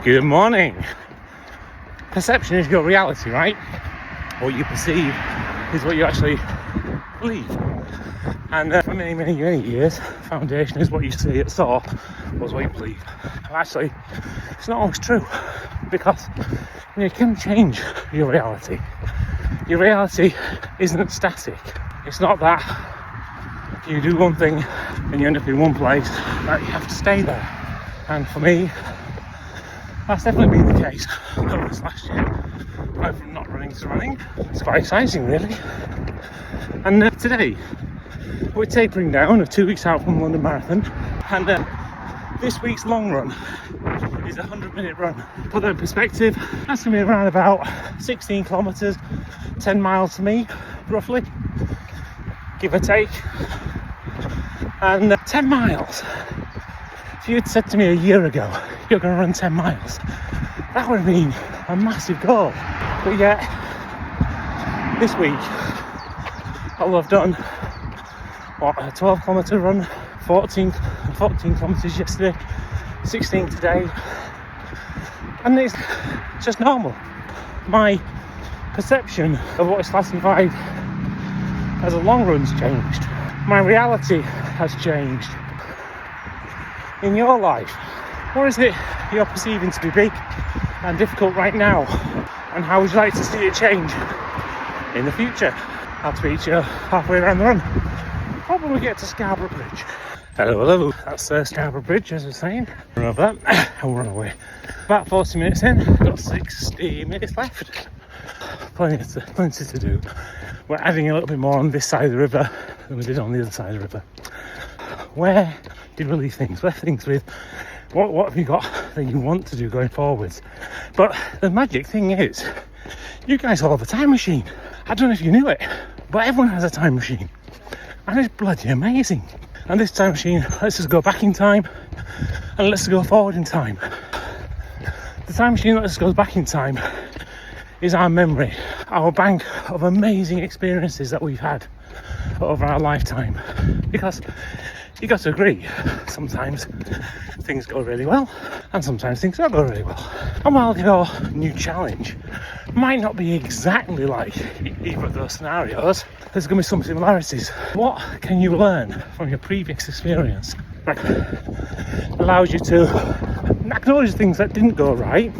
Good morning. Perception is your reality, right? What you perceive is what you actually believe. And for many years, foundation is what you see at saw was what you believe. Actually, it's not always true, because you can change your reality. Your reality isn't static. It's not that you do one thing and you end up in one place, that you have to stay there. And for me, that's definitely been the case over this last year. Right from not running to running. It's quite exciting, really. And today, we're tapering down, 2 weeks out from London Marathon. And this week's long run is a 100-minute run. Put that in perspective, that's going to be around about 16 kilometres, 10 miles to me, roughly, give or take. And 10 miles. If you had said to me a year ago, you're going to run 10 miles, that would have been a massive goal. But yet, this week, all I've done, a 12-kilometre run, 14 kilometres yesterday, 16 today, and it's just normal. My perception of what it's classified as a long run's changed. My reality has changed. In your life, what is it you're perceiving to be big and difficult right now, and how would you like to see it change in the future? I'll speak to you halfway around the run. Probably get to Scarborough Bridge. Hello, that's Scarborough Bridge, as I was saying. Run over that, I'll run away. About 40 minutes in, got 60 minutes left. Plenty to do. We're adding a little bit more on this side of the river than we did on the other side of the river. Where did we leave things? Left things with what have you got that you want to do going forwards? But the magic thing is, you guys all have a time machine. I don't know if you knew it, but everyone has a time machine, and it's bloody amazing. And this time machine lets us go back in time and lets us go forward in time. The time machine that lets us go back in time is our memory, our bank of amazing experiences that we've had over our lifetime. Because you got to agree, sometimes things go really well and sometimes things don't go really well. And while your new challenge might not be exactly like either of those scenarios, there's going to be some similarities. What can you learn from your previous experience that allows you to acknowledge things that didn't go right,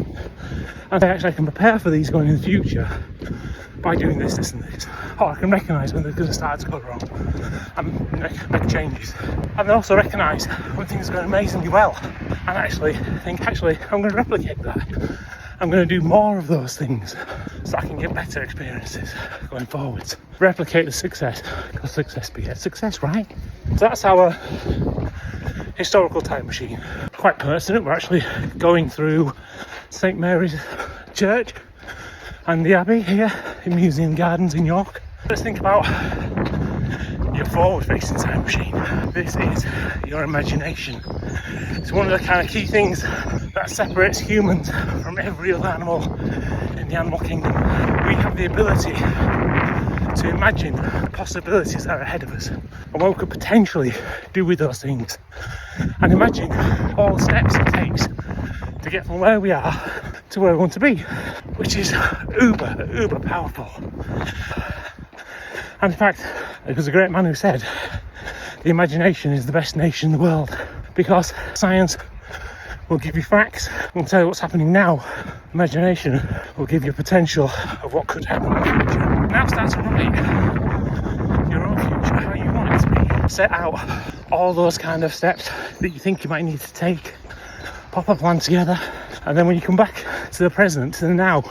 and say, actually I can prepare for these going in the future by doing this and this, or I can recognise when they're going to start to go wrong and make changes. And then also recognise when things are going amazingly well, and actually think, I'm going to replicate that. I'm going to do more of those things so I can get better experiences going forwards. Replicate the success, because success begets success, right? So that's our historical time machine. Quite pertinent. We're actually going through St Mary's Church and the Abbey here in Museum Gardens in York. Let's think about your forward-facing time machine. This is your imagination. It's one of the kind of key things that separates humans from every other animal in the animal kingdom. We have the ability to imagine the possibilities that are ahead of us and what we could potentially do with those things, and imagine all the steps it takes to get from where we are to where we want to be, which is uber powerful. And in fact, there was a great man who said the imagination is the best nation in the world, because science will give you facts, will tell you what's happening now. Imagination will give you a potential of what could happen in the future. Now start to write your own future, how you want it to be. Set out all those kind of steps that you think you might need to take. Pop a plan together, and then when you come back to the present, to the now,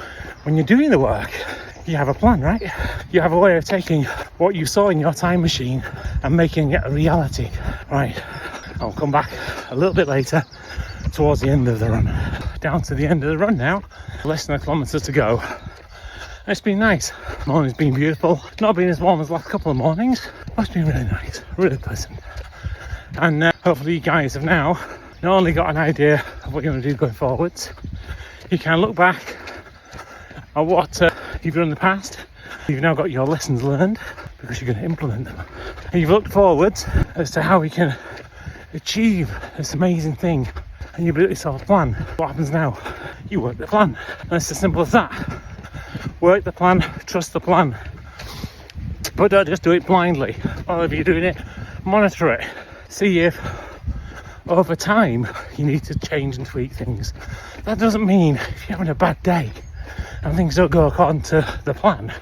when you're doing the work, you have a plan, right? You have a way of taking what you saw in your time machine and making it a reality, right? I'll come back a little bit later towards the end of the run. Down to the end of the run now, less than a kilometre to go. It's been nice. Morning's been beautiful. Not been as warm as the last couple of mornings, but it's been really nice, really pleasant. And hopefully you guys have now not only got an idea of what you're going to do going forwards, you can look back at what you've done in the past. You've now got your lessons learned because you're going to implement them. And you've looked forwards as to how we can achieve this amazing thing and you built yourself a plan. What happens now? You work the plan. And it's as simple as that. Work the plan, trust the plan. But don't just do it blindly. Well, if you're doing it, monitor it. See if over time you need to change and tweak things. That doesn't mean if you're having a bad day and things don't go according to the plan,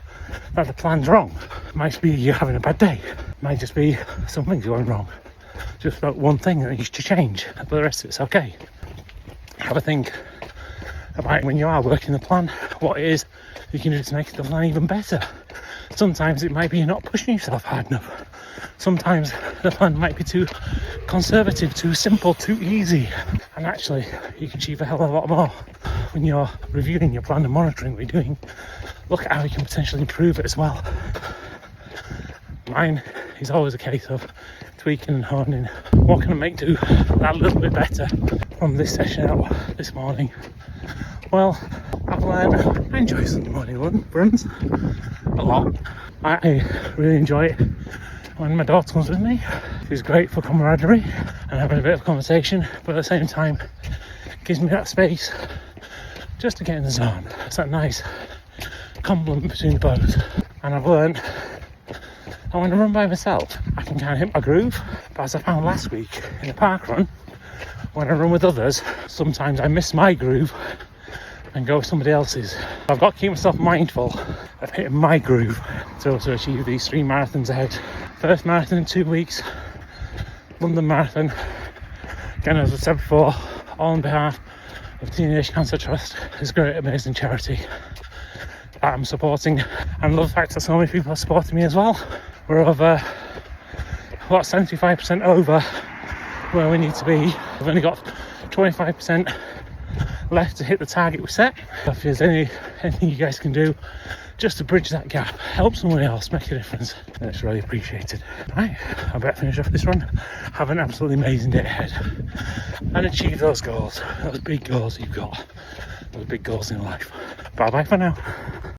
that the plan's wrong. It might be you're having a bad day. It might just be something's going wrong. Just about one thing that needs to change, but the rest of it's okay. Have a think about when you are working the plan, what it is you can do to make the plan even better. Sometimes it might be you're not pushing yourself hard enough. Sometimes the plan might be too conservative, too simple, too easy. And actually, you can achieve a hell of a lot more when you're reviewing your plan and monitoring what you're doing. Look at how you can potentially improve it as well. Mine is always a case of tweaking and honing. What can I make do that a little bit better from this session out this morning? Well, I've learned I enjoy Sunday morning runs a lot. I really enjoy it when my daughter comes with me. She's great for camaraderie and having a bit of conversation, but at the same time gives me that space just to get in the zone. It's that nice complement between the both. And I've learned that when I run by myself, I can kind of hit my groove. But as I found last week in the park run, when I run with others, sometimes I miss my groove and go with somebody else's. I've got to keep myself mindful of hitting my groove to also achieve these 3 marathons ahead. First marathon in 2 weeks, London Marathon. Again, as I said before, all on behalf of Teenage Cancer Trust, this great amazing charity that I'm supporting, and love the fact that so many people are supporting me as well. We're over 75% over where we need to be. We've only got 25% left to hit the target we set. If there's anything you guys can do just to bridge that gap, help someone else, make a difference, then it's really appreciated. Right, I better finish off this run, have an absolutely amazing day ahead, and achieve those goals, those big goals you've got, those big goals in life. Bye bye for now.